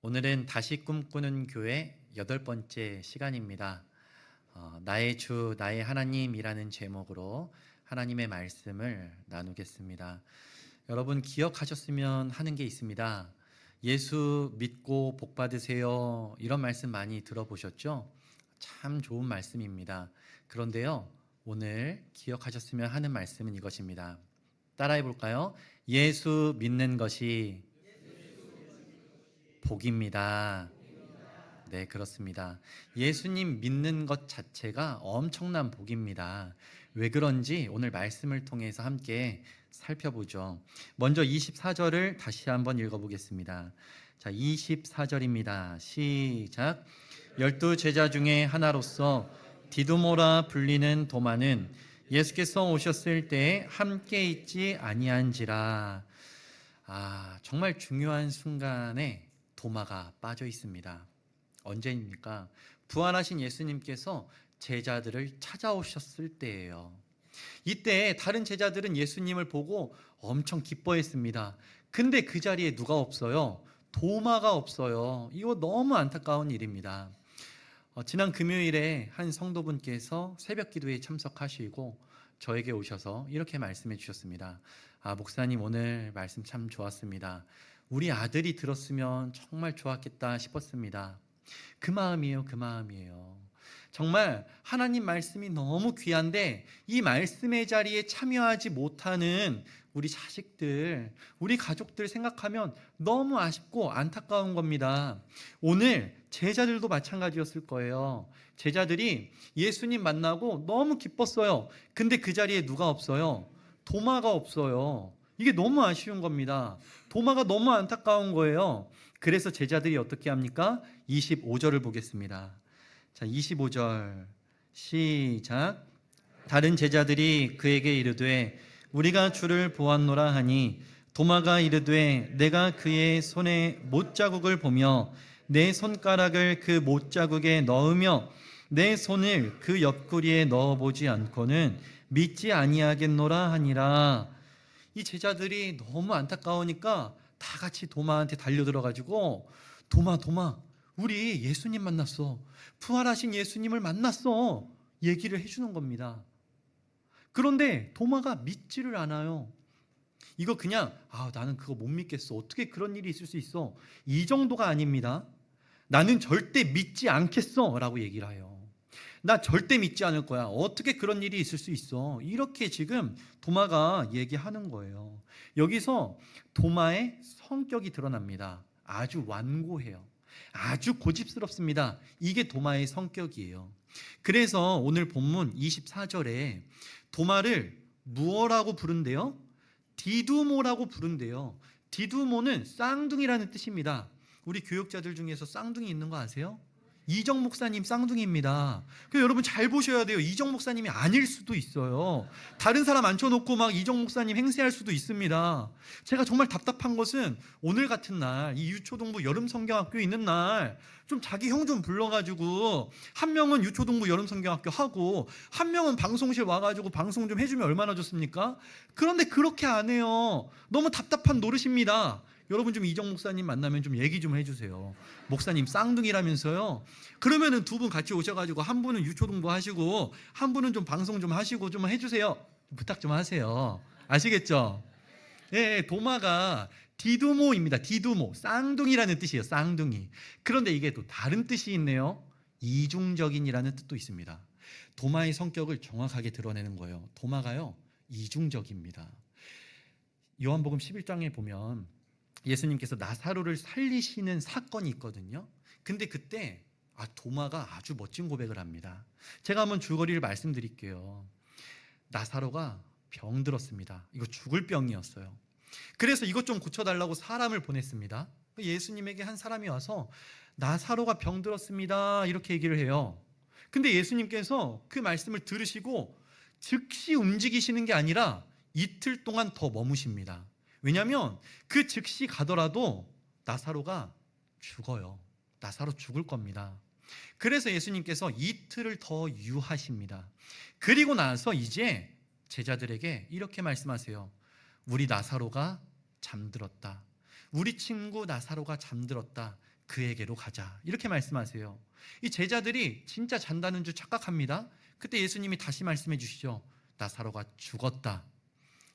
오늘은 다시 꿈꾸는 교회 8번째 시간입니다. 나의 주, 나의 하나님이라는 제목으로 하나님의 말씀을 나누겠습니다. 여러분 기억하셨으면 하는 게 있습니다. 예수 믿고 복 받으세요. 이런 말씀 많이 들어보셨죠? 참 좋은 말씀입니다. 그런데요, 오늘 기억하셨으면 하는 말씀은 이것입니다. 따라해 볼까요? 예수 믿는 것이 복입니다. 네, 그렇습니다. 예수님 믿는 것 자체가 엄청난 복입니다. 왜 그런지 오늘 말씀을 통해서 함께 살펴보죠. 먼저 24절을 다시 한번 읽어보겠습니다. 자, 24절입니다. 시작. 12 제자 중에 하나로서 디두모라 불리는 도마는 예수께서 오셨을 때에 함께 있지 아니한지라. 정말 중요한 순간에 도마가 빠져 있습니다. 언제입니까? 부활하신 예수님께서 제자들을 찾아오셨을 때예요. 이때 다른 제자들은 예수님을 보고 엄청 기뻐했습니다. 근데 그 자리에 누가 없어요? 도마가 없어요. 이거 너무 안타까운 일입니다. 지난 금요일에 한 성도분께서 새벽 기도에 참석하시고 저에게 오셔서 이렇게 말씀해 주셨습니다. 목사님, 오늘 말씀 참 좋았습니다. 우리 아들이 들었으면 정말 좋았겠다 싶었습니다. 그 마음이에요. 정말 하나님 말씀이 너무 귀한데 이 말씀의 자리에 참여하지 못하는 우리 자식들, 우리 가족들 생각하면 너무 아쉽고 안타까운 겁니다. 오늘 제자들도 마찬가지였을 거예요. 제자들이 예수님 만나고 너무 기뻤어요. 근데 그 자리에 누가 없어요? 도마가 없어요. 이게 너무 아쉬운 겁니다. 도마가 너무 안타까운 거예요. 그래서 제자들이 어떻게 합니까? 25절을 보겠습니다. 자, 25절 시작. 다른 제자들이 그에게 이르되 우리가 주를 보았노라 하니 도마가 이르되 내가 그의 손에 못자국을 보며 내 손가락을 그 못자국에 넣으며 내 손을 그 옆구리에 넣어보지 않고는 믿지 아니하겠노라 하니라. 이 제자들이 너무 안타까우니까 다 같이 도마한테 달려들어가지고 도마, 우리 예수님 만났어. 부활하신 예수님을 만났어. 얘기를 해주는 겁니다. 그런데 도마가 믿지를 않아요. 이거 그냥 나는 그거 못 믿겠어. 어떻게 그런 일이 있을 수 있어? 이 정도가 아닙니다. 나는 절대 믿지 않겠어 라고 얘기를 해요. 나 절대 믿지 않을 거야. 어떻게 그런 일이 있을 수 있어? 이렇게 지금 도마가 얘기하는 거예요. 여기서 도마의 성격이 드러납니다. 아주 완고해요. 아주 고집스럽습니다. 이게 도마의 성격이에요. 그래서 오늘 본문 24절에 도마를 무엇라고 부른대요? 디두모라고 부른대요. 디두모는 쌍둥이라는 뜻입니다. 우리 교육자들 중에서 쌍둥이 있는 거 아세요? 이정 목사님 쌍둥이입니다. 그래서 여러분 잘 보셔야 돼요. 이정 목사님이 아닐 수도 있어요. 다른 사람 앉혀놓고 막 이정 목사님 행세할 수도 있습니다. 제가 정말 답답한 것은 오늘 같은 날, 이 유초동부 여름성경학교 있는 날 좀 자기 형 좀 불러가지고 한 명은 유초동부 여름성경학교 하고 한 명은 방송실 와가지고 방송 좀 해주면 얼마나 좋습니까? 그런데 그렇게 안 해요. 너무 답답한 노릇입니다. 여러분 좀 이정 목사님 만나면 좀 얘기 좀 해주세요. 목사님 쌍둥이라면서요. 그러면은 두 분 같이 오셔가지고 한 분은 유초동부 하시고 한 분은 좀 방송 좀 하시고 좀 해주세요. 부탁 좀 하세요. 아시겠죠? 예, 도마가 디두모입니다. 디두모, 쌍둥이라는 뜻이에요. 쌍둥이. 그런데 이게 또 다른 뜻이 있네요. 이중적인이라는 뜻도 있습니다. 도마의 성격을 정확하게 드러내는 거예요. 도마가요, 이중적입니다. 요한복음 11장에 보면 예수님께서 나사로를 살리시는 사건이 있거든요. 근데 그때 도마가 아주 멋진 고백을 합니다. 제가 한번 줄거리를 말씀드릴게요. 나사로가 병들었습니다. 이거 죽을 병이었어요. 그래서 이것 좀 고쳐달라고 사람을 보냈습니다. 예수님에게 한 사람이 와서 나사로가 병들었습니다 이렇게 얘기를 해요. 근데 예수님께서 그 말씀을 들으시고 즉시 움직이시는 게 아니라 이틀 동안 더 머무십니다. 왜냐하면 그 즉시 가더라도 나사로가 죽어요. 나사로 죽을 겁니다. 그래서 예수님께서 이틀을 더 유하십니다. 그리고 나서 이제 제자들에게 이렇게 말씀하세요. 우리 나사로가 잠들었다. 우리 친구 나사로가 잠들었다. 그에게로 가자. 이렇게 말씀하세요. 이 제자들이 진짜 잔다는 줄 착각합니다. 그때 예수님이 다시 말씀해 주시죠. 나사로가 죽었다.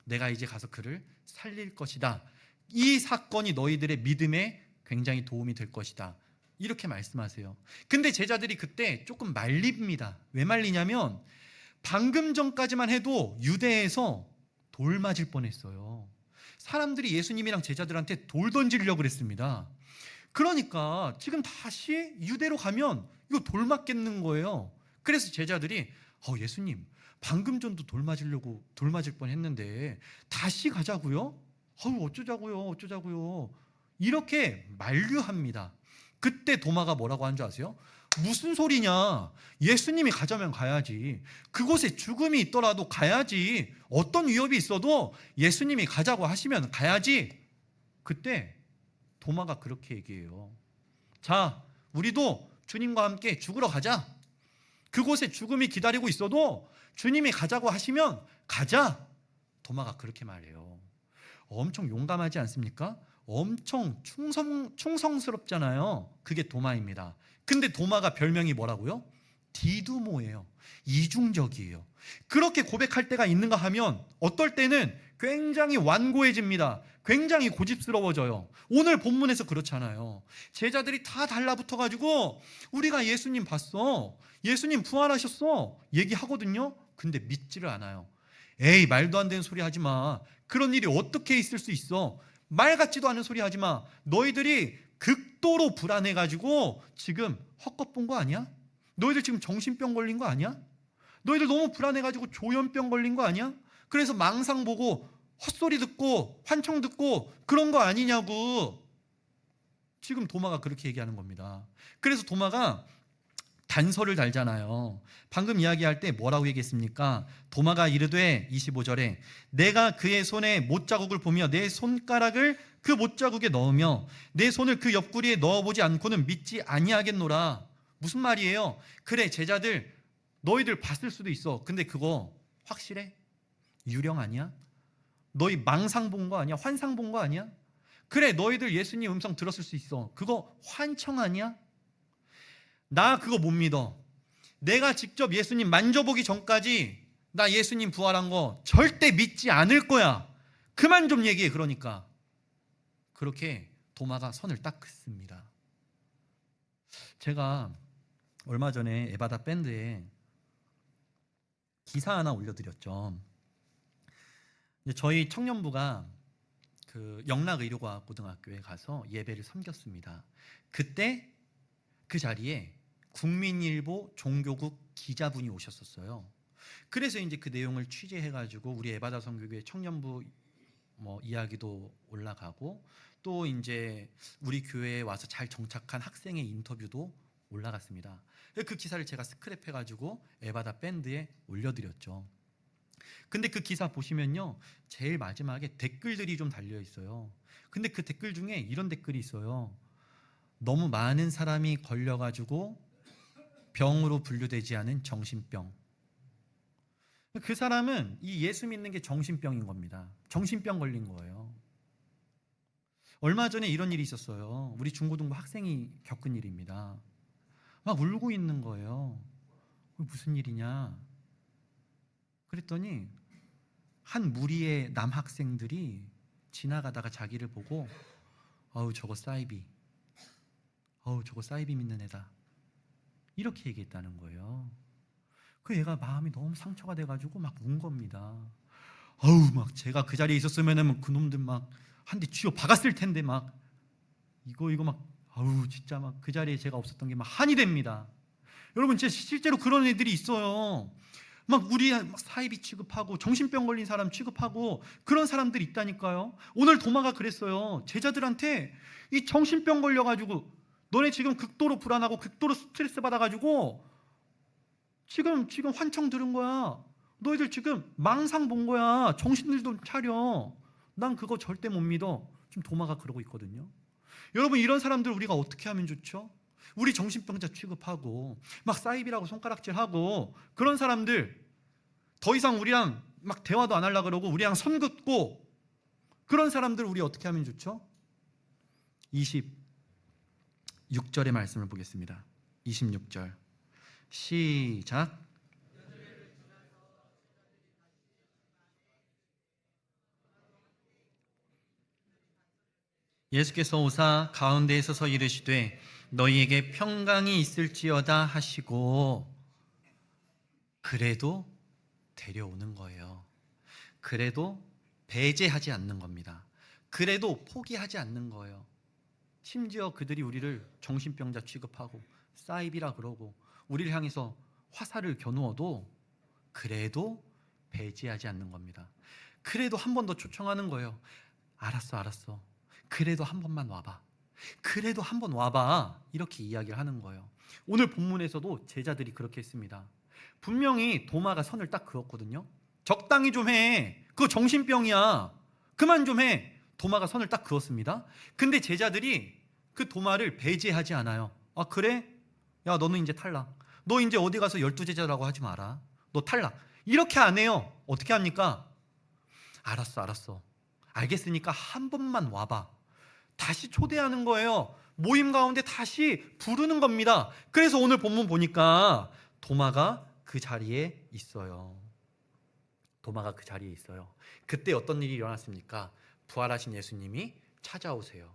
내가 이제 가서 그를 살릴 것이다. 이 사건이 너희들의 믿음에 굉장히 도움이 될 것이다. 이렇게 말씀하세요. 근데 제자들이 그때 조금 말립니다. 왜 말리냐면 방금 전까지만 해도 유대에서 돌 맞을 뻔했어요. 사람들이 예수님이랑 제자들한테 돌 던지려고 그랬습니다. 그러니까 지금 다시 유대로 가면 이거 돌 맞겠는 거예요. 그래서 제자들이 예수님 방금 전도 돌 맞을 뻔했는데 다시 가자고요? 어쩌자고요? 이렇게 만류합니다. 그때 도마가 뭐라고 한 줄 아세요? 무슨 소리냐? 예수님이 가자면 가야지. 그곳에 죽음이 있더라도 가야지. 어떤 위협이 있어도 예수님이 가자고 하시면 가야지. 그때 도마가 그렇게 얘기해요. 자, 우리도 주님과 함께 죽으러 가자. 그곳에 죽음이 기다리고 있어도 주님이 가자고 하시면 가자. 도마가 그렇게 말해요. 엄청 용감하지 않습니까? 엄청 충성스럽잖아요. 그게 도마입니다. 근데 도마가 별명이 뭐라고요? 디두모예요. 이중적이에요. 그렇게 고백할 때가 있는가 하면 어떨 때는 굉장히 완고해집니다. 굉장히 고집스러워져요. 오늘 본문에서 그렇잖아요. 제자들이 다 달라붙어가지고 우리가 예수님 봤어, 예수님 부활하셨어 얘기하거든요. 근데 믿지를 않아요. 에이, 말도 안 되는 소리 하지 마. 그런 일이 어떻게 있을 수 있어? 말 같지도 않은 소리 하지 마. 너희들이 극도로 불안해가지고 지금 헛것 본 거 아니야? 너희들 지금 정신병 걸린 거 아니야? 너희들 너무 불안해가지고 조현병 걸린 거 아니야? 그래서 망상 보고 헛소리 듣고 환청 듣고 그런 거 아니냐고. 지금 도마가 그렇게 얘기하는 겁니다. 그래서 도마가 단서를 달잖아요. 방금 이야기할 때 뭐라고 얘기했습니까? 도마가 이르되 25절에 내가 그의 손에 못자국을 보며 내 손가락을 그 못자국에 넣으며 내 손을 그 옆구리에 넣어보지 않고는 믿지 아니하겠노라. 무슨 말이에요? 그래, 제자들 너희들 봤을 수도 있어. 근데 그거 확실해? 유령 아니야? 너희 망상 본 거 아니야? 환상 본 거 아니야? 그래, 너희들 예수님 음성 들었을 수 있어. 그거 환청 아니야? 나 그거 못 믿어. 내가 직접 예수님 만져보기 전까지 나 예수님 부활한 거 절대 믿지 않을 거야. 그만 좀 얘기해. 그러니까 그렇게 도마가 선을 딱 긋습니다. 제가 얼마 전에 에바다 밴드에 기사 하나 올려드렸죠. 저희 청년부가 그 영락의료과학고등학교에 가서 예배를 섬겼습니다. 그때 그 자리에 국민일보 종교국 기자분이 오셨었어요. 그래서 이제 그 내용을 취재해가지고 우리 에바다 선교교회 청년부 이야기도 올라가고 또 이제 우리 교회에 와서 잘 정착한 학생의 인터뷰도 올라갔습니다. 그 기사를 제가 스크랩해가지고 에바다 밴드에 올려드렸죠. 근데 그 기사 보시면요, 제일 마지막에 댓글들이 좀 달려 있어요. 근데 그 댓글 중에 이런 댓글이 있어요. 너무 많은 사람이 걸려가지고 병으로 분류되지 않은 정신병. 그 사람은 이 예수 믿는 게 정신병인 겁니다. 정신병 걸린 거예요. 얼마 전에 이런 일이 있었어요. 우리 중고등부 학생이 겪은 일입니다. 막 울고 있는 거예요. 무슨 일이냐? 그랬더니 한 무리의 남학생들이 지나가다가 자기를 보고 저거 사이비 믿는 애다, 이렇게 얘기했다는 거예요. 그 애가 마음이 너무 상처가 돼가지고 막 운 겁니다. 막 제가 그 자리에 있었으면은 그 놈들 막 한 대 쥐어 박았을 텐데 막 이거 막 진짜 막 그 자리에 제가 없었던 게 막 한이 됩니다. 여러분, 진짜 실제로 그런 애들이 있어요. 막 우리 막 사이비 취급하고 정신병 걸린 사람 취급하고 그런 사람들이 있다니까요. 오늘 도마가 그랬어요. 제자들한테 이 정신병 걸려가지고 너네 지금 극도로 불안하고 극도로 스트레스 받아가지고 지금 환청 들은 거야. 너희들 지금 망상 본 거야. 정신들 좀 차려. 난 그거 절대 못 믿어. 지금 도마가 그러고 있거든요. 여러분, 이런 사람들 우리가 어떻게 하면 좋죠? 우리 정신병자 취급하고 막 사이비라고 손가락질하고 그런 사람들 더 이상 우리랑 막 대화도 안 하려고 그러고 우리랑 선 긋고 그런 사람들 우리 어떻게 하면 좋죠? 26절의 말씀을 보겠습니다. 26절 시작. 예수께서 오사 가운데에 서서 이르시되 너희에게 평강이 있을지어다 하시고, 그래도 데려오는 거예요. 그래도 배제하지 않는 겁니다. 그래도 포기하지 않는 거예요. 심지어 그들이 우리를 정신병자 취급하고 사이비라 그러고 우리를 향해서 화살을 겨누어도 그래도 배제하지 않는 겁니다. 그래도 한 번 더 초청하는 거예요. 알았어. 그래도 한 번만 와봐. 그래도 한 번 와봐. 이렇게 이야기를 하는 거예요. 오늘 본문에서도 제자들이 그렇게 했습니다. 분명히 도마가 선을 딱 그었거든요. 적당히 좀 해. 그거 정신병이야. 그만 좀 해. 도마가 선을 딱 그었습니다. 근데 제자들이 그 도마를 배제하지 않아요. 아, 그래? 야, 너는 이제 탈락. 너 이제 어디 가서 12제자라고 하지 마라. 너 탈락. 이렇게 안 해요. 어떻게 합니까? 알았어. 알겠으니까 한 번만 와봐. 다시 초대하는 거예요. 모임 가운데 다시 부르는 겁니다. 그래서 오늘 본문 보니까 도마가 그 자리에 있어요. 도마가 그 자리에 있어요. 그때 어떤 일이 일어났습니까? 부활하신 예수님이 찾아오세요.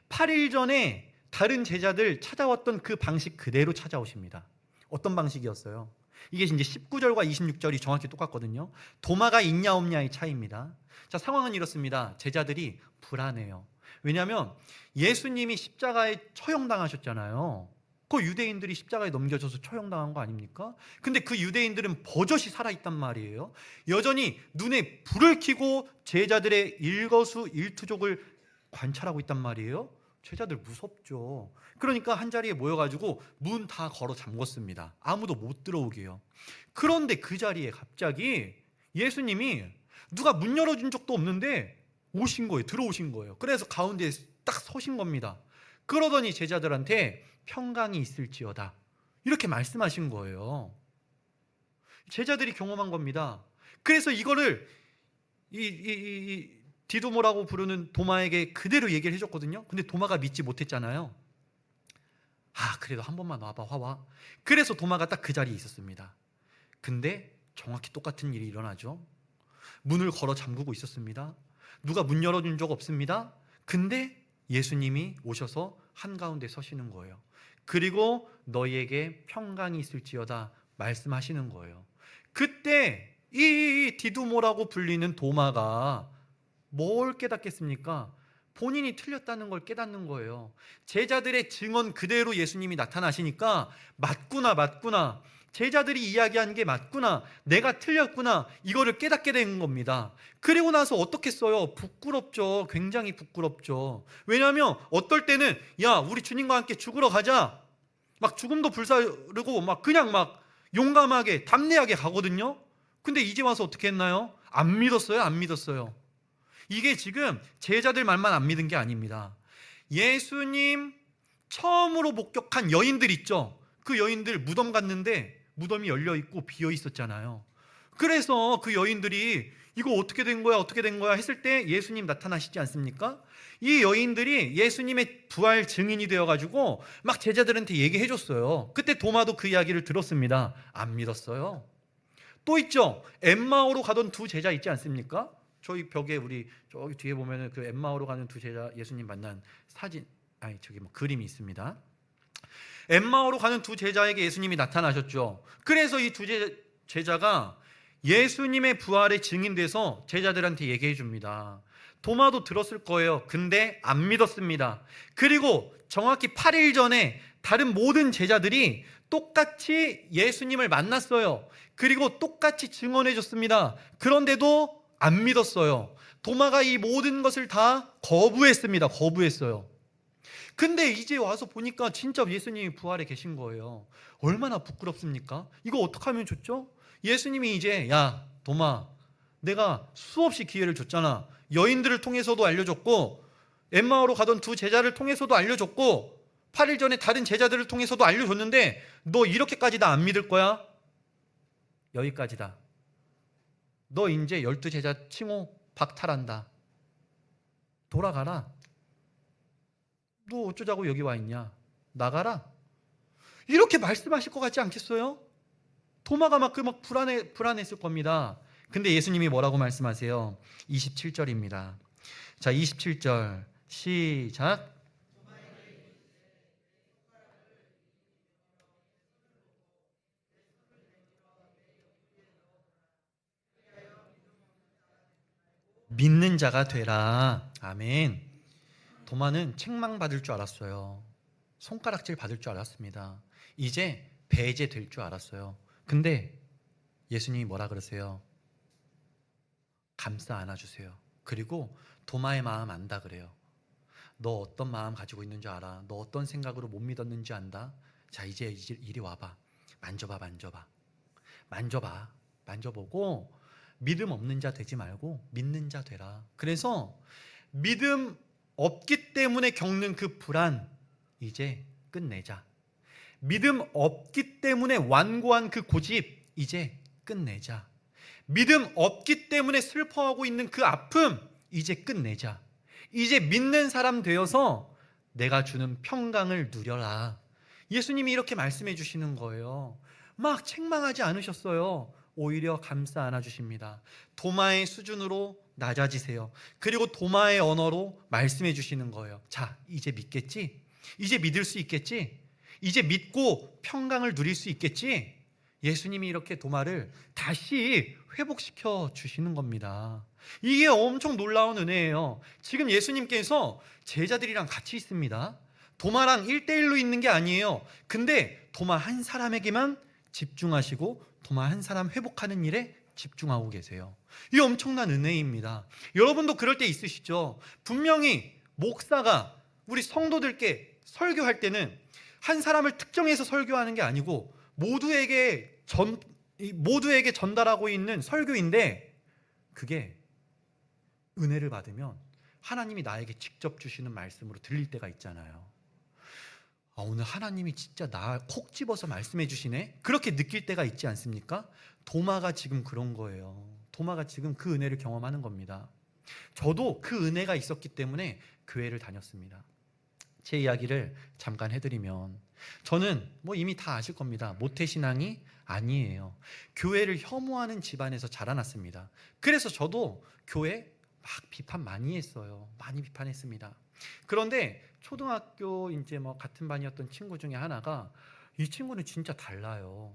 8일 전에 다른 제자들 찾아왔던 그 방식 그대로 찾아오십니다. 어떤 방식이었어요? 이게 이제 19절과 26절이 정확히 똑같거든요. 도마가 있냐 없냐의 차이입니다. 자, 상황은 이렇습니다. 제자들이 불안해요. 왜냐하면 예수님이 십자가에 처형당하셨잖아요. 그 유대인들이 십자가에 넘겨져서 처형당한 거 아닙니까? 근데 그 유대인들은 버젓이 살아있단 말이에요. 여전히 눈에 불을 켜고 제자들의 일거수일투족을 관찰하고 있단 말이에요. 제자들 무섭죠. 그러니까 한자리에 모여가지고 문 다 걸어 잠궜습니다. 아무도 못 들어오게요. 그런데 그 자리에 갑자기 예수님이 누가 문 열어준 적도 없는데 오신 거예요. 들어오신 거예요. 그래서 가운데에 딱 서신 겁니다. 그러더니 제자들한테 평강이 있을지어다 이렇게 말씀하신 거예요. 제자들이 경험한 겁니다. 그래서 이거를 이 디도모라고 부르는 도마에게 그대로 얘기를 해줬거든요. 근데 도마가 믿지 못했잖아요. 아, 그래도 한 번만 와봐, 화와. 그래서 도마가 딱 그 자리에 있었습니다. 근데 정확히 똑같은 일이 일어나죠. 문을 걸어 잠그고 있었습니다. 누가 문 열어준 적 없습니다. 근데 예수님이 오셔서 한가운데 서시는 거예요. 그리고 너희에게 평강이 있을지어다 말씀하시는 거예요. 그때 이 디두모라고 불리는 도마가 뭘 깨닫겠습니까? 본인이 틀렸다는 걸 깨닫는 거예요. 제자들의 증언 그대로 예수님이 나타나시니까 맞구나. 제자들이 이야기한 게 맞구나. 내가 틀렸구나. 이거를 깨닫게 된 겁니다. 그리고 나서 어떻게 써요? 부끄럽죠. 굉장히 부끄럽죠. 왜냐하면 어떨 때는 야, 우리 주님과 함께 죽으러 가자. 막 죽음도 불사르고 막 그냥 막 용감하게 담대하게 가거든요. 근데 이제 와서 어떻게 했나요? 안 믿었어요. 이게 지금 제자들 말만 안 믿은 게 아닙니다. 예수님 처음으로 목격한 여인들 있죠. 그 여인들 무덤 갔는데 무덤이 열려 있고 비어 있었잖아요. 그래서 그 여인들이 이거 어떻게 된 거야 했을 때 예수님 나타나시지 않습니까? 이 여인들이 예수님의 부활 증인이 되어가지고 막 제자들한테 얘기해 줬어요. 그때 도마도 그 이야기를 들었습니다. 안 믿었어요. 또 있죠. 엠마오로 가던 두 제자 있지 않습니까? 저희 벽에 우리 저기 뒤에 보면은 그 엠마오로 가는 두 제자 예수님 만난 사진, 그림이 있습니다. 엠마오로 가는 두 제자에게 예수님이 나타나셨죠. 그래서 이 두 제자가 예수님의 부활의 증인돼서 제자들한테 얘기해 줍니다. 도마도 들었을 거예요. 근데 안 믿었습니다. 그리고 정확히 8일 전에 다른 모든 제자들이 똑같이 예수님을 만났어요. 그리고 똑같이 증언해 줬습니다. 그런데도 안 믿었어요. 도마가 이 모든 것을 다 거부했어요. 근데 이제 와서 보니까 진짜 예수님이 부활에 계신 거예요. 얼마나 부끄럽습니까? 이거 어떻게 하면 좋죠? 예수님이 이제 야, 도마, 내가 수없이 기회를 줬잖아. 여인들을 통해서도 알려줬고 엠마오로 가던 두 제자를 통해서도 알려줬고 8일 전에 다른 제자들을 통해서도 알려줬는데 너 이렇게까지 다 안 믿을 거야? 여기까지다. 너 이제 12제자 칭호 박탈한다. 돌아가라. 너 어쩌자고 여기 와 있냐? 나가라. 이렇게 말씀하실 것 같지 않겠어요? 도마가 막 불안했을 겁니다. 근데 예수님이 뭐라고 말씀하세요? 27절입니다. 자, 27절 시작. 믿는 자가 되라. 아멘. 도마는 책망받을 줄 알았어요. 손가락질 받을 줄 알았습니다. 이제 배제될 줄 알았어요. 근데 예수님이 뭐라 그러세요? 감싸 안아주세요. 그리고 도마의 마음 안다 그래요. 너 어떤 마음 가지고 있는 줄 알아? 너 어떤 생각으로 못 믿었는지 안다? 자, 이제 이리 와봐. 만져봐. 만져봐. 만져보고 믿음 없는 자 되지 말고 믿는 자 되라. 그래서 믿음 없기 때문에 겪는 그 불안 이제 끝내자. 믿음 없기 때문에 완고한 그 고집 이제 끝내자. 믿음 없기 때문에 슬퍼하고 있는 그 아픔 이제 끝내자. 이제 믿는 사람 되어서 내가 주는 평강을 누려라. 예수님이 이렇게 말씀해 주시는 거예요. 막 책망하지 않으셨어요. 오히려 감싸 안아주십니다. 도마의 수준으로 낮아지세요. 그리고 도마의 언어로 말씀해 주시는 거예요. 자, 이제 믿겠지? 이제 믿을 수 있겠지? 이제 믿고 평강을 누릴 수 있겠지? 예수님이 이렇게 도마를 다시 회복시켜 주시는 겁니다. 이게 엄청 놀라운 은혜예요. 지금 예수님께서 제자들이랑 같이 있습니다. 도마랑 1대1로 있는 게 아니에요. 근데 도마 한 사람에게만 집중하시고 도마 한 사람 회복하는 일에 집중하고 계세요. 이 엄청난 은혜입니다. 여러분도 그럴 때 있으시죠? 분명히 목사가 우리 성도들께 설교할 때는 한 사람을 특정해서 설교하는 게 아니고 모두에게 전달하고 있는 설교인데, 그게 은혜를 받으면 하나님이 나에게 직접 주시는 말씀으로 들릴 때가 있잖아요. 오늘 하나님이 진짜 나 콕 집어서 말씀해 주시네? 그렇게 느낄 때가 있지 않습니까? 도마가 지금 그런 거예요. 도마가 지금 그 은혜를 경험하는 겁니다. 저도 그 은혜가 있었기 때문에 교회를 다녔습니다. 제 이야기를 잠깐 해드리면, 저는 이미 다 아실 겁니다. 모태신앙이 아니에요. 교회를 혐오하는 집안에서 자라났습니다. 그래서 저도 교회 막 비판 많이 했어요. 많이 비판했습니다. 그런데 초등학교 이제 같은 반이었던 친구 중에 하나가, 이 친구는 진짜 달라요.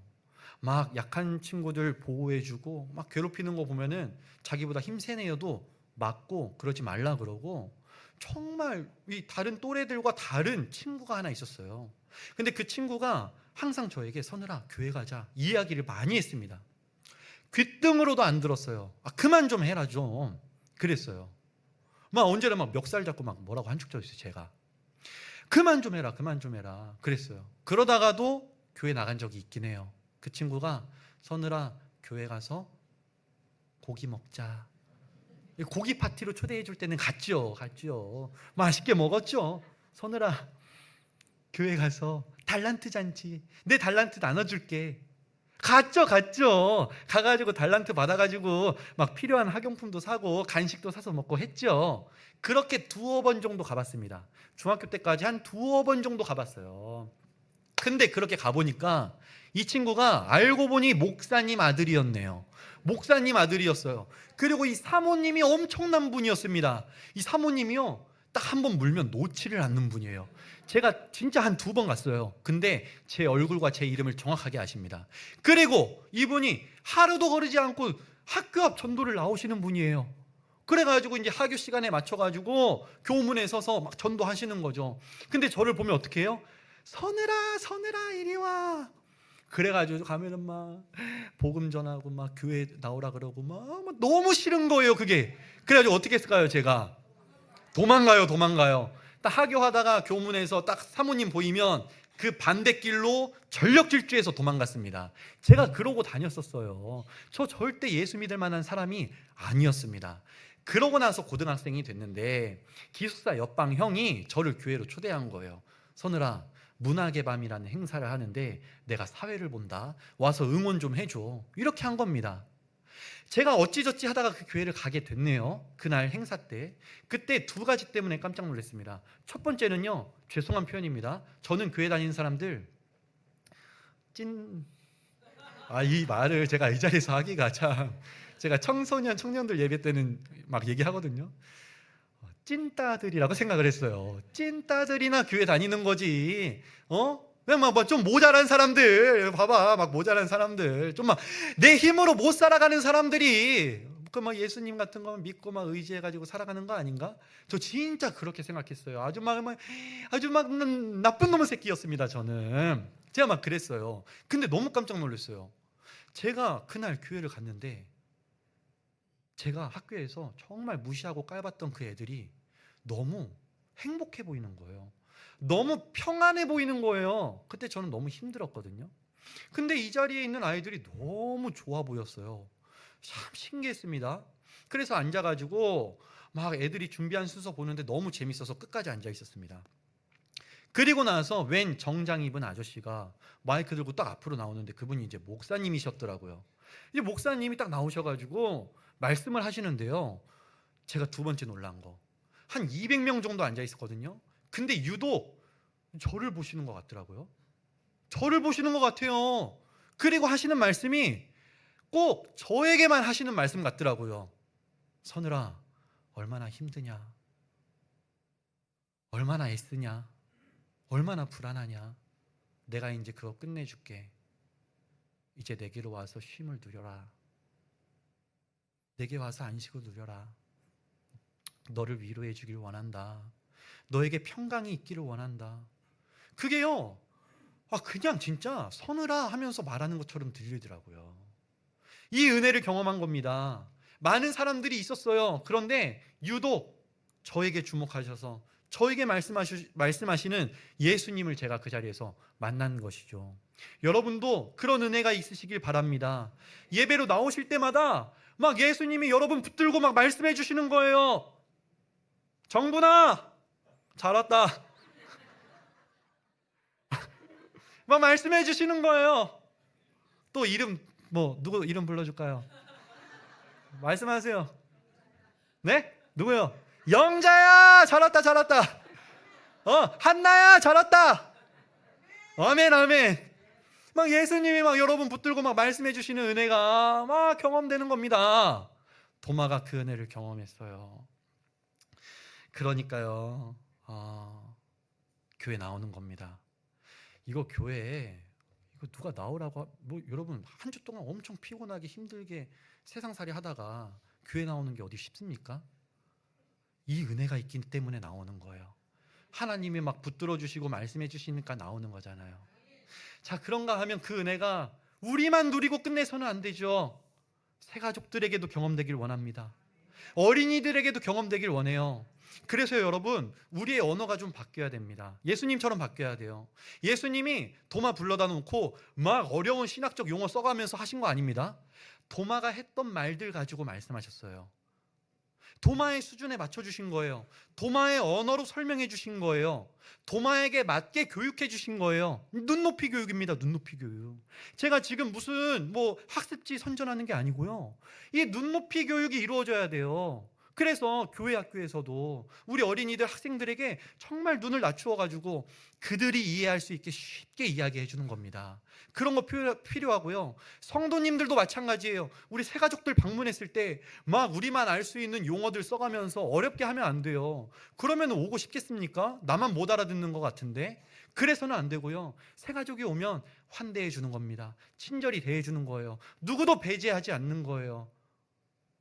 막 약한 친구들 보호해주고 막 괴롭히는 거 보면은 자기보다 힘센 애여도 맞고 그러지 말라 그러고, 정말 이 다른 또래들과 다른 친구가 하나 있었어요. 근데 그 친구가 항상 저에게 선우라 교회 가자 이야기를 많이 했습니다. 귓등으로도 안 들었어요. 그만 좀 해라 좀 그랬어요. 막 언제나 막 멱살 잡고 막 뭐라고 한 적도 있어요. 제가 그만 좀 해라 그랬어요. 그러다가도 교회 나간 적이 있긴 해요. 그 친구가 선우라 교회 가서 고기 먹자, 고기 파티로 초대해 줄 때는 갔죠. 맛있게 먹었죠. 선우라 교회 가서 달란트 잔치, 내 달란트 나눠줄게. 갔죠. 가가지고 달란트 받아가지고 막 필요한 학용품도 사고 간식도 사서 먹고 했죠. 그렇게 두어 번 정도 가봤습니다. 중학교 때까지 한 두어 번 정도 가봤어요. 근데 그렇게 가보니까 이 친구가 알고 보니 목사님 아들이었네요. 목사님 아들이었어요. 그리고 이 사모님이 엄청난 분이었습니다. 이 사모님이요, 딱 한 번 물면 놓지를 않는 분이에요. 제가 진짜 한 두 번 갔어요. 근데 제 얼굴과 제 이름을 정확하게 아십니다. 그리고 이분이 하루도 거르지 않고 학교 앞 전도를 나오시는 분이에요. 그래가지고 이제 하교 시간에 맞춰가지고 교문에 서서 막 전도하시는 거죠. 근데 저를 보면 어떻게 해요? 서늘아 이리 와. 그래가지고 가면은 막 복음 전하고 막 교회 나오라 그러고 막 너무 싫은 거예요 그게. 그래가지고 어떻게 했을까요? 제가 도망가요. 딱 하교하다가 교문에서 딱 사모님 보이면 그 반대길로 전력 질주해서 도망갔습니다. 제가 그러고 다녔었어요. 저 절대 예수 믿을 만한 사람이 아니었습니다. 그러고 나서 고등학생이 됐는데 기숙사 옆방 형이 저를 교회로 초대한 거예요. 선우라 문학의 밤이라는 행사를 하는데 내가 사회를 본다, 와서 응원 좀 해줘. 이렇게 한 겁니다. 제가 어찌저찌 하다가 그 교회를 가게 됐네요. 그날 행사 때. 그때 두 가지 때문에 깜짝 놀랐습니다. 첫 번째는요, 죄송한 표현입니다. 저는 교회 다니는 사람들 이 말을 제가 이 자리에서 하기가 참, 제가 청년들 예배 때는 막 얘기하거든요. 찐따들이라고 생각을 했어요. 찐따들이나 교회 다니는 거지. 그냥 막 좀 모자란 사람들, 봐봐, 막 모자란 사람들, 좀 막 내 힘으로 못 살아가는 사람들이 그 막 예수님 같은 거 믿고 막 의지해가지고 살아가는 거 아닌가? 저 진짜 그렇게 생각했어요. 아주 막 나쁜 놈의 새끼였습니다. 저는 제가 막 그랬어요. 근데 너무 깜짝 놀랐어요. 제가 그날 교회를 갔는데 제가 학교에서 정말 무시하고 깔봤던 그 애들이 너무 행복해 보이는 거예요. 너무 평안해 보이는 거예요. 그때 저는 너무 힘들었거든요. 근데 이 자리에 있는 아이들이 너무 좋아 보였어요. 참 신기했습니다. 그래서 앉아가지고 막 애들이 준비한 순서 보는데 너무 재밌어서 끝까지 앉아 있었습니다. 그리고 나서 웬 정장 입은 아저씨가 마이크 들고 딱 앞으로 나오는데 그분이 이제 목사님이셨더라고요. 이제 목사님이 딱 나오셔가지고 말씀을 하시는데요. 제가 두 번째 놀란 거, 한 200명 정도 앉아 있었거든요. 근데 유독 저를 보시는 것 같더라고요. 저를 보시는 것 같아요. 그리고 하시는 말씀이 꼭 저에게만 하시는 말씀 같더라고요. 서늘아, 얼마나 힘드냐, 얼마나 애쓰냐, 얼마나 불안하냐. 내가 이제 그거 끝내줄게. 이제 내게로 와서 쉼을 누려라. 내게 와서 안식을 누려라. 너를 위로해 주길 원한다. 너에게 평강이 있기를 원한다. 그게요, 그냥 진짜 서늘아 하면서 말하는 것처럼 들리더라고요. 이 은혜를 경험한 겁니다. 많은 사람들이 있었어요. 그런데 유독 저에게 주목하셔서 저에게 말씀하시는 예수님을 제가 그 자리에서 만난 것이죠. 여러분도 그런 은혜가 있으시길 바랍니다. 예배로 나오실 때마다 막 예수님이 여러분 붙들고 막 말씀해 주시는 거예요. 정분아, 잘 왔다. 막 말씀해 주시는 거예요. 또 이름, 누구 이름 불러줄까요? 말씀하세요. 네? 누구요? 영자야, 잘 왔다, 잘 왔다. 한나야, 잘 왔다. 아멘, 아멘. 막 예수님이 막 여러분 붙들고 막 말씀해 주시는 은혜가 막 경험되는 겁니다. 도마가 그 은혜를 경험했어요. 그러니까요, 교회 나오는 겁니다. 이거 교회에 누가 나오라고, 여러분 한 주 동안 엄청 피곤하게 힘들게 세상살이 하다가 교회 나오는 게 어디 쉽습니까? 이 은혜가 있기 때문에 나오는 거예요. 하나님이 막 붙들어 주시고 말씀해 주시니까 나오는 거잖아요. 자, 그런가 하면 그 은혜가 우리만 누리고 끝내서는 안 되죠. 새 가족들에게도 경험되길 원합니다. 어린이들에게도 경험되길 원해요. 그래서 여러분, 우리의 언어가 좀 바뀌어야 됩니다. 예수님처럼 바뀌어야 돼요. 예수님이 도마 불러다 놓고 막 어려운 신학적 용어 써가면서 하신 거 아닙니다. 도마가 했던 말들 가지고 말씀하셨어요. 도마의 수준에 맞춰주신 거예요. 도마의 언어로 설명해 주신 거예요. 도마에게 맞게 교육해 주신 거예요. 눈높이 교육입니다. 눈높이 교육. 제가 지금 무슨 학습지 선전하는 게 아니고요. 이 눈높이 교육이 이루어져야 돼요. 그래서 교회 학교에서도 우리 어린이들 학생들에게 정말 눈을 낮추어가지고 그들이 이해할 수 있게 쉽게 이야기해 주는 겁니다. 그런 거 필요하고요. 성도님들도 마찬가지예요. 우리 새가족들 방문했을 때 막 우리만 알 수 있는 용어들 써가면서 어렵게 하면 안 돼요. 그러면 오고 싶겠습니까? 나만 못 알아듣는 것 같은데. 그래서는 안 되고요. 새가족이 오면 환대해 주는 겁니다. 친절히 대해 주는 거예요. 누구도 배제하지 않는 거예요.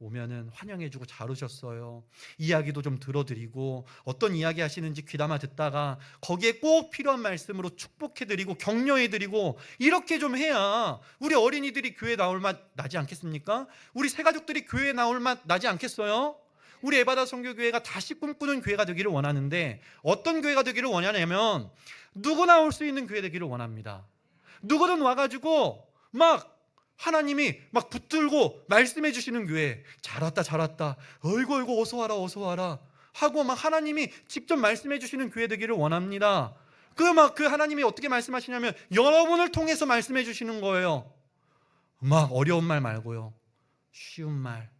오면은 환영해주고 잘 오셨어요. 이야기도 좀 들어드리고 어떤 이야기 하시는지 귀담아 듣다가 거기에 꼭 필요한 말씀으로 축복해드리고 격려해드리고 이렇게 좀 해야 우리 어린이들이 교회 나올 맛 나지 않겠습니까? 우리 새가족들이 교회 나올 맛 나지 않겠어요? 우리 에바다 선교교회가 다시 꿈꾸는 교회가 되기를 원하는데 어떤 교회가 되기를 원하냐면 누구나 올 수 있는 교회 되기를 원합니다. 누구든 와가지고 막 하나님이 막 붙들고 말씀해 주시는 교회. 잘 왔다, 잘 왔다. 어이구 어서 와라, 어서 와라 하고 막 하나님이 직접 말씀해 주시는 교회 되기를 원합니다. 그 하나님이 어떻게 말씀하시냐면 여러분을 통해서 말씀해 주시는 거예요. 막 어려운 말 말고요. 쉬운 말,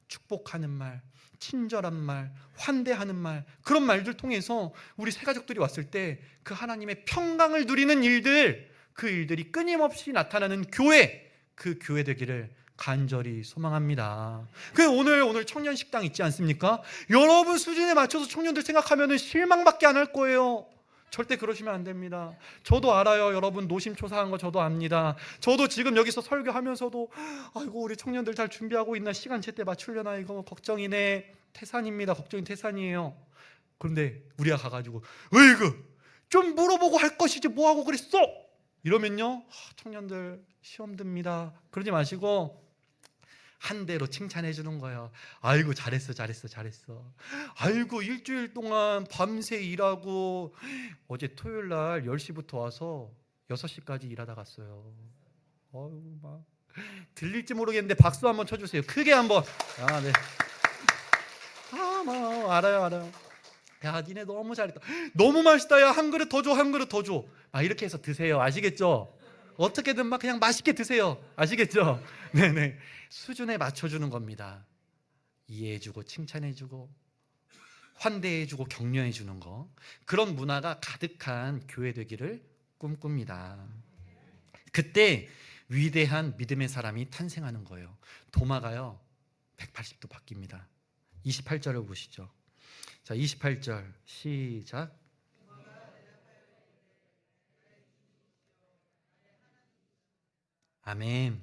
축복하는 말, 친절한 말, 환대하는 말, 그런 말들 통해서 우리 새가족들이 왔을 때 그 하나님의 평강을 누리는 일들, 그 일들이 끊임없이 나타나는 교회, 그 교회 되기를 간절히 소망합니다. 그 오늘 청년 식당 있지 않습니까? 여러분 수준에 맞춰서 청년들 생각하면 실망밖에 안 할 거예요. 절대 그러시면 안 됩니다. 저도 알아요. 여러분 노심초사한 거 저도 압니다. 저도 지금 여기서 설교하면서도 아이고 우리 청년들 잘 준비하고 있나, 시간 제때 맞추려나, 이거 걱정이네. 태산입니다. 걱정이 태산이에요. 그런데 우리가 가가지고 으이구 좀 물어보고 할 것이지 뭐하고 그랬어? 이러면요, 청년들 시험 듭니다. 그러지 마시고 한 대로 칭찬해 주는 거예요. 아이고 잘했어. 아이고 일주일 동안 밤새 일하고 어제 토요일 날 10시부터 와서 6시까지 일하다 갔어요. 막 들릴지 모르겠는데 박수 한번 쳐주세요. 크게 한번. 네. 막 알아요. 야 니네 너무 잘했다. 너무 맛있다. 야 한 그릇 더 줘. 막 이렇게 해서 드세요. 아시겠죠? 어떻게든 막 그냥 맛있게 드세요. 아시겠죠? 네네. 수준에 맞춰주는 겁니다. 이해해주고 칭찬해주고 환대해주고 격려해주는 거, 그런 문화가 가득한 교회 되기를 꿈꿉니다. 그때 위대한 믿음의 사람이 탄생하는 거예요. 도마가요 180도 바뀝니다. 28절을 보시죠. 자, 28절 시작. 아멘.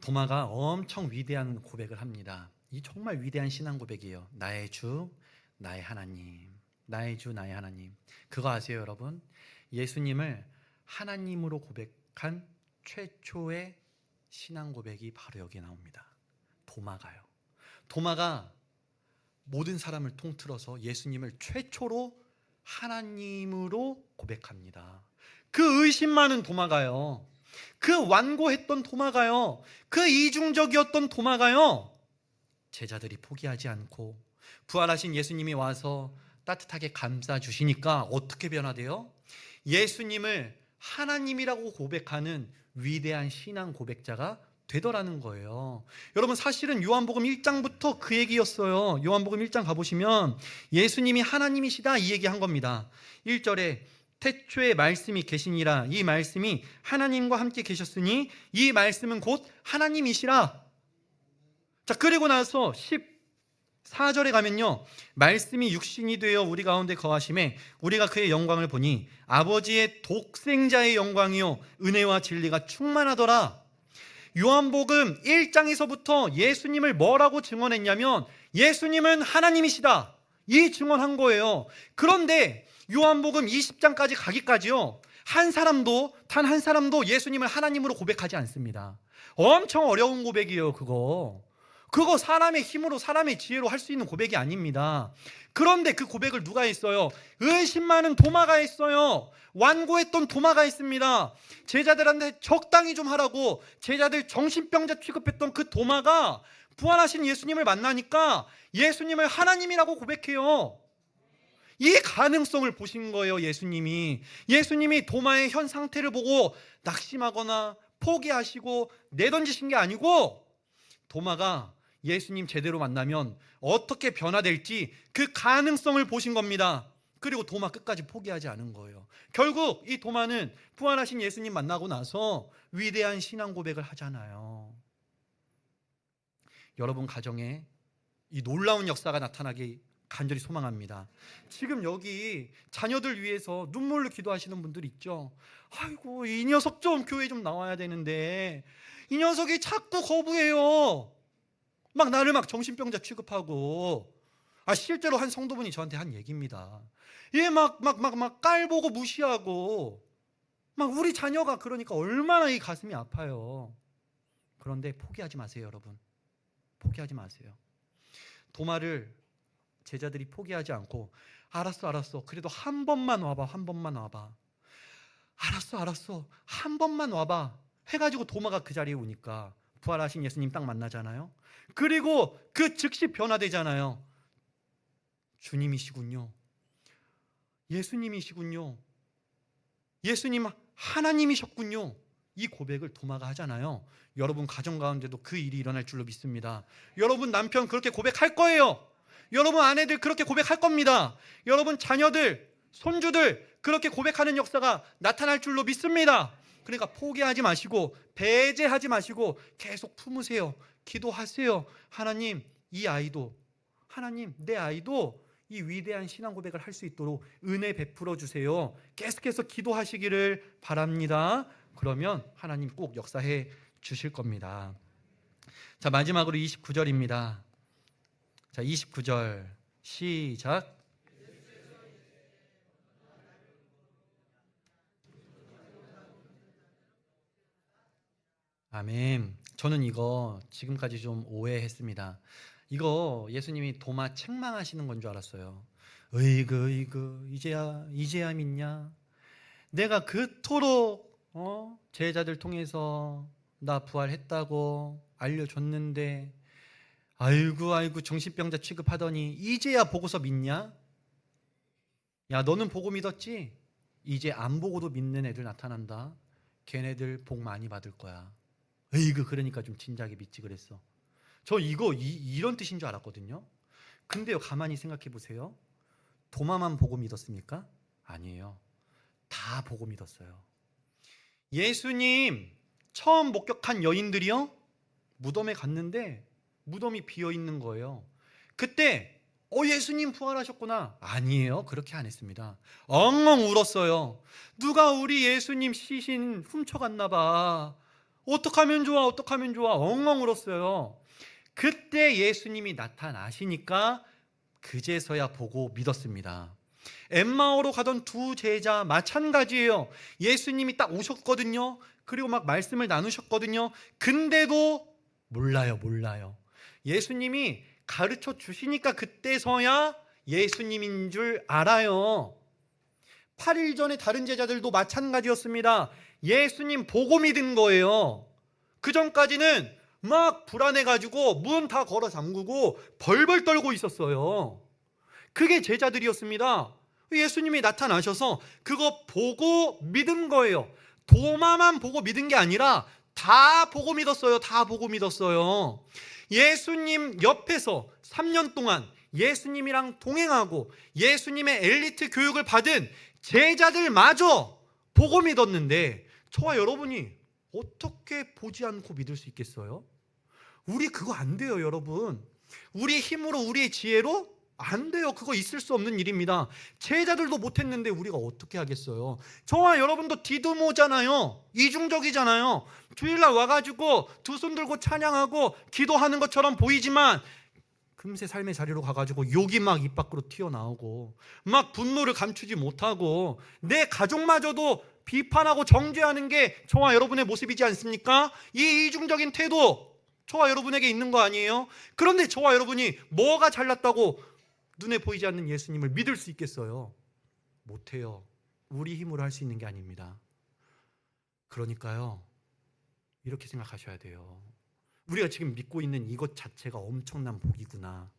도마가 엄청 위대한 고백을 합니다. 이 정말 위대한 신앙 고백이에요. 나의 주, 나의 하나님. 나의 주, 나의 하나님. 그거 아세요, 여러분? 예수님을 하나님으로 고백한 최초의 신앙 고백이 바로 여기 나옵니다. 도마가요. 도마가 모든 사람을 통틀어서 예수님을 최초로 하나님으로 고백합니다. 그 의심 많은 도마가요, 그 완고했던 도마가요, 그 이중적이었던 도마가요, 제자들이 포기하지 않고 부활하신 예수님이 와서 따뜻하게 감싸주시니까 어떻게 변화돼요? 예수님을 하나님이라고 고백하는 위대한 신앙 고백자가 되더라는 거예요. 여러분 사실은 요한복음 1장부터 그 얘기였어요. 요한복음 1장 가보시면 예수님이 하나님이시다 이 얘기한 겁니다. 1절에 태초에 말씀이 계시니라. 이 말씀이 하나님과 함께 계셨으니 이 말씀은 곧 하나님이시라. 자, 그리고 나서 14절에 가면요, 말씀이 육신이 되어 우리 가운데 거하심에 우리가 그의 영광을 보니 아버지의 독생자의 영광이요 은혜와 진리가 충만하더라. 요한복음 1장에서부터 예수님을 뭐라고 증언했냐면 예수님은 하나님이시다, 이 증언한 거예요. 그런데 요한복음 20장까지 가기까지요, 단 한 사람도 예수님을 하나님으로 고백하지 않습니다. 엄청 어려운 고백이에요. 그거 사람의 힘으로 사람의 지혜로 할 수 있는 고백이 아닙니다. 그런데 그 고백을 누가 했어요? 의심 많은 도마가 했어요. 완고했던 도마가 했습니다. 제자들한테 적당히 좀 하라고 제자들 정신병자 취급했던 그 도마가 부활하신 예수님을 만나니까 예수님을 하나님이라고 고백해요. 이 가능성을 보신 거예요. 예수님이 도마의 현 상태를 보고 낙심하거나 포기하시고 내던지신 게 아니고, 도마가 예수님 제대로 만나면 어떻게 변화될지 그 가능성을 보신 겁니다. 그리고 도마 끝까지 포기하지 않은 거예요. 결국 이 도마는 부활하신 예수님 만나고 나서 위대한 신앙 고백을 하잖아요. 여러분 가정에 이 놀라운 역사가 나타나기 간절히 소망합니다. 지금 여기 자녀들 위해서 눈물로 기도하시는 분들 있죠. 아이고 이 녀석 좀 교회 좀 나와야 되는데 이 녀석이 자꾸 거부해요. 막 나를 막 정신병자 취급하고, 실제로 한 성도분이 저한테 한 얘기입니다. 얘 막 깔보고 무시하고, 막 우리 자녀가 그러니까 얼마나 이 가슴이 아파요. 그런데 포기하지 마세요, 여러분. 포기하지 마세요. 도마를 제자들이 포기하지 않고 알았어. 그래도 한 번만 와봐. 알았어. 한 번만 와봐. 해가지고 도마가 그 자리에 오니까 부활하신 예수님 딱 만나잖아요. 그리고 그 즉시 변화되잖아요. 주님이시군요. 예수님이시군요. 예수님 하나님이셨군요. 이 고백을 도마가 하잖아요. 여러분 가정 가운데도 그 일이 일어날 줄로 믿습니다. 여러분 남편 그렇게 고백할 거예요. 여러분 아내들 그렇게 고백할 겁니다. 여러분 자녀들, 손주들 그렇게 고백하는 역사가 나타날 줄로 믿습니다. 그러니까 포기하지 마시고 배제하지 마시고 계속 품으세요. 기도하세요. 하나님 하나님 내 아이도 이 위대한 신앙 고백을 할 수 있도록 은혜 베풀어 주세요. 계속해서 기도하시기를 바랍니다. 그러면 하나님 꼭 역사해 주실 겁니다. 자, 마지막으로 29절입니다. 자, 29절 시작. 아멘. 저는 이거 지금까지 좀 오해했습니다. 이거 예수님이 도마 책망하시는 건 줄 알았어요. 으이그 이제야 믿냐? 내가 그토록 제자들 통해서 나 부활했다고 알려줬는데 아이고 정신병자 취급하더니 이제야 보고서 믿냐? 야, 너는 보고 믿었지? 이제 안 보고도 믿는 애들 나타난다. 걔네들 복 많이 받을 거야. 으이그 그러니까 좀 진작에 믿지 그랬어. 저 이거 이런 뜻인 줄 알았거든요. 근데요, 가만히 생각해 보세요. 도마만 보고 믿었습니까? 아니에요. 다 보고 믿었어요. 예수님 처음 목격한 여인들이요, 무덤에 갔는데 무덤이 비어 있는 거예요. 그때 예수님 부활하셨구나. 아니에요. 그렇게 안 했습니다. 엉엉 울었어요. 누가 우리 예수님 시신 훔쳐갔나 봐. 어떡하면 좋아. 엉엉 울었어요. 그때 예수님이 나타나시니까 그제서야 보고 믿었습니다. 엠마오로 가던 두 제자 마찬가지예요. 예수님이 딱 오셨거든요. 그리고 막 말씀을 나누셨거든요. 근데도 몰라요. 예수님이 가르쳐 주시니까 그때서야 예수님인 줄 알아요. 8일 전에 다른 제자들도 마찬가지였습니다. 예수님 보고 믿은 거예요. 그 전까지는 막 불안해가지고 문 다 걸어 잠그고 벌벌 떨고 있었어요. 그게 제자들이었습니다. 예수님이 나타나셔서 그거 보고 믿은 거예요. 도마만 보고 믿은 게 아니라 다 보고 믿었어요. 예수님 옆에서 3년 동안 예수님이랑 동행하고 예수님의 엘리트 교육을 받은 제자들마저 보고 믿었는데 저와 여러분이 어떻게 보지 않고 믿을 수 있겠어요? 우리 그거 안 돼요, 여러분. 우리의 힘으로, 우리의 지혜로 안 돼요. 그거 있을 수 없는 일입니다. 제자들도 못했는데 우리가 어떻게 하겠어요? 저와 여러분도 디드모잖아요. 이중적이잖아요. 주일날 와가지고 두 손 들고 찬양하고 기도하는 것처럼 보이지만 금세 삶의 자리로 가가지고 욕이 막 입 밖으로 튀어나오고 막 분노를 감추지 못하고 내 가족마저도 비판하고 정죄하는 게 저와 여러분의 모습이지 않습니까? 이 이중적인 태도 저와 여러분에게 있는 거 아니에요? 그런데 저와 여러분이 뭐가 잘났다고 눈에 보이지 않는 예수님을 믿을 수 있겠어요? 못해요. 우리 힘으로 할 수 있는 게 아닙니다. 그러니까요, 이렇게 생각하셔야 돼요. 우리가 지금 믿고 있는 이것 자체가 엄청난 복이구나.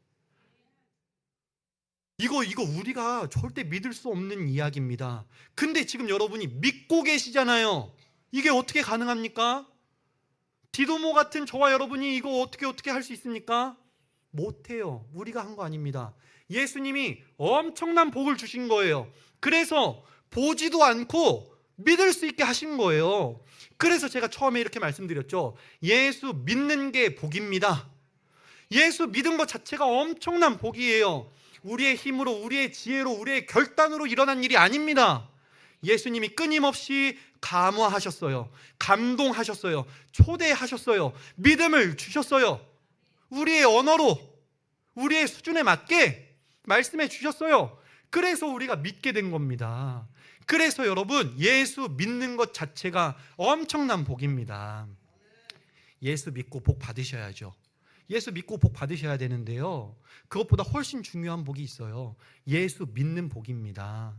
이거 우리가 절대 믿을 수 없는 이야기입니다. 근데 지금 여러분이 믿고 계시잖아요. 이게 어떻게 가능합니까? 디도모 같은 저와 여러분이 이거 어떻게 할 수 있습니까? 못해요. 우리가 한 거 아닙니다. 예수님이 엄청난 복을 주신 거예요. 그래서 보지도 않고 믿을 수 있게 하신 거예요. 그래서 제가 처음에 이렇게 말씀드렸죠. 예수 믿는 게 복입니다. 예수 믿은 것 자체가 엄청난 복이에요. 우리의 힘으로, 우리의 지혜로, 우리의 결단으로 일어난 일이 아닙니다. 예수님이 끊임없이 감화하셨어요. 감동하셨어요. 초대하셨어요. 믿음을 주셨어요. 우리의 언어로, 우리의 수준에 맞게 말씀해 주셨어요. 그래서 우리가 믿게 된 겁니다. 그래서 여러분, 예수 믿는 것 자체가 엄청난 복입니다. 예수 믿고 복 받으셔야죠. 예수 믿고 복 받으셔야 되는데요, 그것보다 훨씬 중요한 복이 있어요. 예수 믿는 복입니다.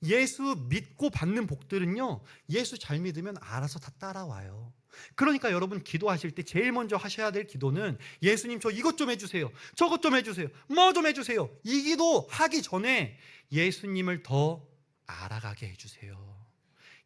예수 믿고 받는 복들은요, 예수 잘 믿으면 알아서 다 따라와요. 그러니까 여러분 기도하실 때 제일 먼저 하셔야 될 기도는 예수님 저 이것 좀 해주세요, 저것 좀 해주세요, 뭐 좀 해주세요. 이 기도 하기 전에 예수님을 더 알아가게 해주세요.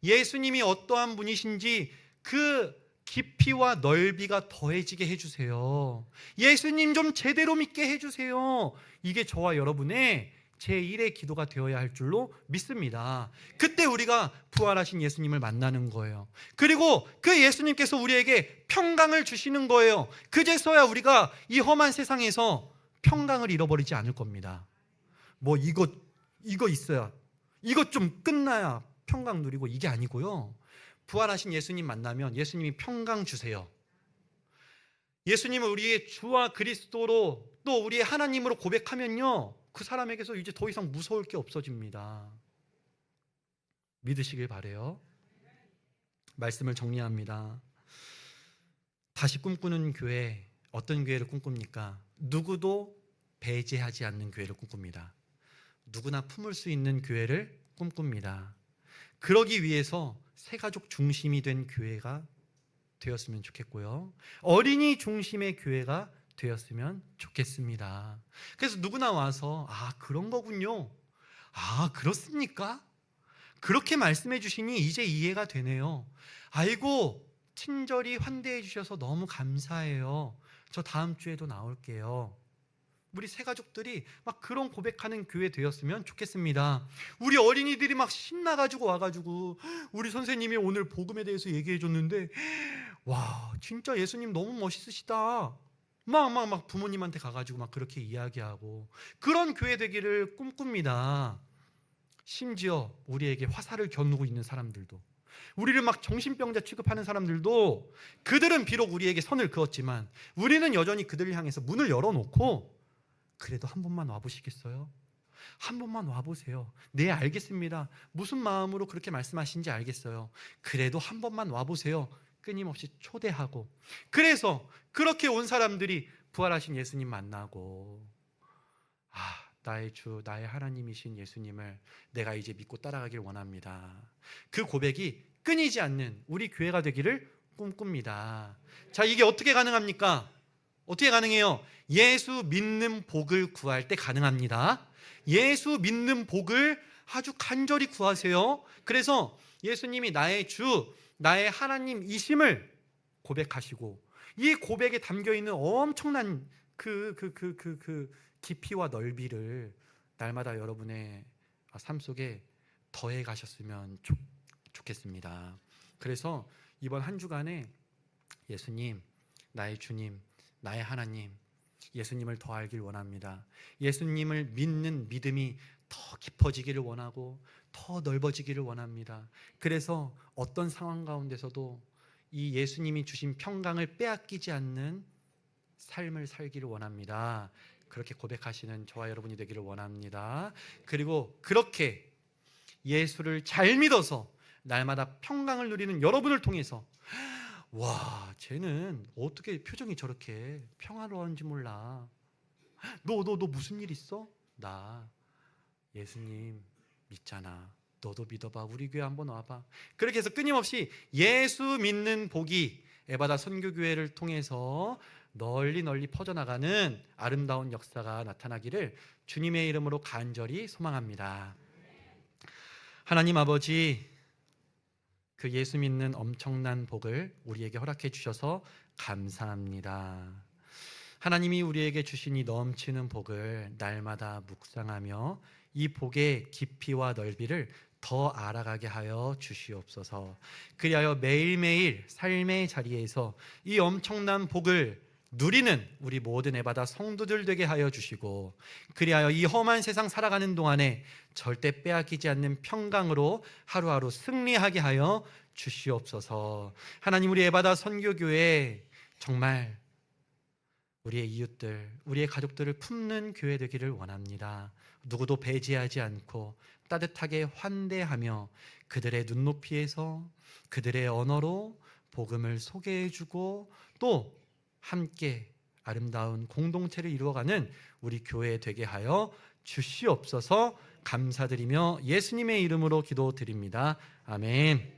예수님이 어떠한 분이신지 그 깊이와 넓이가 더해지게 해주세요. 예수님 좀 제대로 믿게 해주세요. 이게 저와 여러분의 제1의 기도가 되어야 할 줄로 믿습니다. 그때 우리가 부활하신 예수님을 만나는 거예요. 그리고 그 예수님께서 우리에게 평강을 주시는 거예요. 그제서야 우리가 이 험한 세상에서 평강을 잃어버리지 않을 겁니다. 뭐 이거 있어야, 이것 좀 끝나야 평강 누리고, 이게 아니고요. 부활하신 예수님 만나면 예수님이 평강 주세요. 예수님을 우리의 주와 그리스도로 또 우리의 하나님으로 고백하면요, 그 사람에게서 이제 더 이상 무서울 게 없어집니다. 믿으시길 바라요. 말씀을 정리합니다. 다시 꿈꾸는 교회, 어떤 교회를 꿈꿉니까? 누구도 배제하지 않는 교회를 꿈꿉니다. 누구나 품을 수 있는 교회를 꿈꿉니다. 그러기 위해서 새가족 중심이 된 교회가 되었으면 좋겠고요, 어린이 중심의 교회가 되었으면 좋겠습니다. 그래서 누구나 와서 그런 거군요, 그렇습니까? 그렇게 말씀해 주시니 이제 이해가 되네요. 아이고, 친절히 환대해 주셔서 너무 감사해요. 저 다음 주에도 나올게요. 우리 새가족들이 막 그런 고백하는 교회 되었으면 좋겠습니다. 우리 어린이들이 막 신나가지고 와가지고 우리 선생님이 오늘 복음에 대해서 얘기해 줬는데, 와, 진짜 예수님 너무 멋있으시다. 막 부모님한테 가가지고 막 그렇게 이야기하고, 그런 교회 되기를 꿈꿉니다. 심지어 우리에게 화살을 겨누고 있는 사람들도, 우리를 막 정신병자 취급하는 사람들도, 그들은 비록 우리에게 선을 그었지만 우리는 여전히 그들을 향해서 문을 열어놓고, 그래도 한 번만 와보시겠어요? 한 번만 와보세요. 네, 알겠습니다. 무슨 마음으로 그렇게 말씀하신지 알겠어요. 그래도 한 번만 와보세요. 끊임없이 초대하고, 그래서 그렇게 온 사람들이 부활하신 예수님 만나고, 나의 주, 나의 하나님이신 예수님을 내가 이제 믿고 따라가길 원합니다. 그 고백이 끊이지 않는 우리 교회가 되기를 꿈꿉니다. 자, 이게 어떻게 가능합니까? 어떻게 가능해요? 예수 믿는 복을 구할 때 가능합니다. 예수 믿는 복을 아주 간절히 구하세요. 그래서 예수님이 나의 주, 나의 하나님이심을 고백하시고, 이 고백에 담겨있는 엄청난 그 깊이와 넓이를 날마다 여러분의 삶 속에 더해 가셨으면 좋겠습니다. 그래서 이번 한 주간에 예수님, 나의 주님, 나의 하나님, 예수님을 더 알길 원합니다. 예수님을 믿는 믿음이 더 깊어지기를 원하고 더 넓어지기를 원합니다. 그래서 어떤 상황 가운데서도 이 예수님이 주신 평강을 빼앗기지 않는 삶을 살기를 원합니다. 그렇게 고백하시는 저와 여러분이 되기를 원합니다. 그리고 그렇게 예수를 잘 믿어서 날마다 평강을 누리는 여러분을 통해서, 와, 쟤는 어떻게 표정이 저렇게 평화로운지 몰라. 너 무슨 일 있어? 나 예수님 믿잖아. 너도 믿어봐. 우리 교회 한번 와봐. 그렇게 해서 끊임없이 예수 믿는 복이 에바다 선교교회를 통해서 널리 퍼져나가는 아름다운 역사가 나타나기를 주님의 이름으로 간절히 소망합니다. 하나님 아버지, 그 예수 믿는 엄청난 복을 우리에게 허락해 주셔서 감사합니다. 하나님이 우리에게 주신 이 넘치는 복을 날마다 묵상하며 이 복의 깊이와 넓이를 더 알아가게 하여 주시옵소서. 그리하여 매일매일 삶의 자리에서 이 엄청난 복을 누리는 우리 모든 에바다 성도들 되게 하여 주시고, 그리하여 이 험한 세상 살아가는 동안에 절대 빼앗기지 않는 평강으로 하루하루 승리하게 하여 주시옵소서. 하나님, 우리 에바다 선교교회 정말 우리의 이웃들, 우리의 가족들을 품는 교회 되기를 원합니다. 누구도 배제하지 않고 따뜻하게 환대하며 그들의 눈높이에서 그들의 언어로 복음을 소개해주고 또 함께 아름다운 공동체를 이루어가는 우리 교회 되게 하여 주시옵소서. 감사드리며 예수님의 이름으로 기도드립니다. 아멘.